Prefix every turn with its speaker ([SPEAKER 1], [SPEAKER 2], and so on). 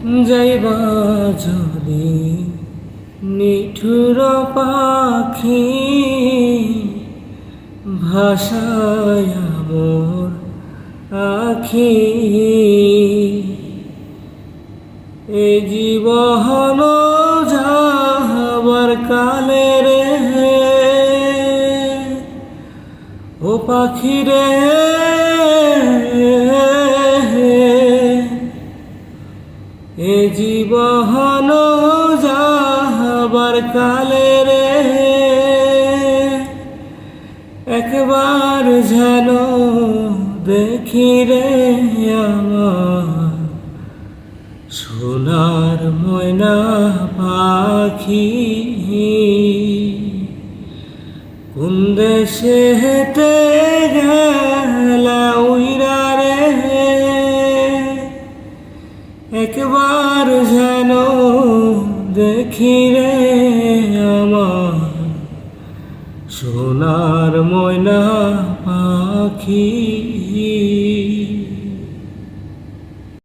[SPEAKER 1] যাইবা যদি নিঠুর পাখি ভাষায় মোর আখি, এ জীবন যাবার কালে রে ও পাখি রে, এ জীবন যাবার কালে রে একবার যেন দেখি রে আমার সোনার ময়না পাখি। কোন দেশে হেঁটে গেলা উইরা রে, একবার যেন দেখি রে আমার সোনার ময়না পাখি।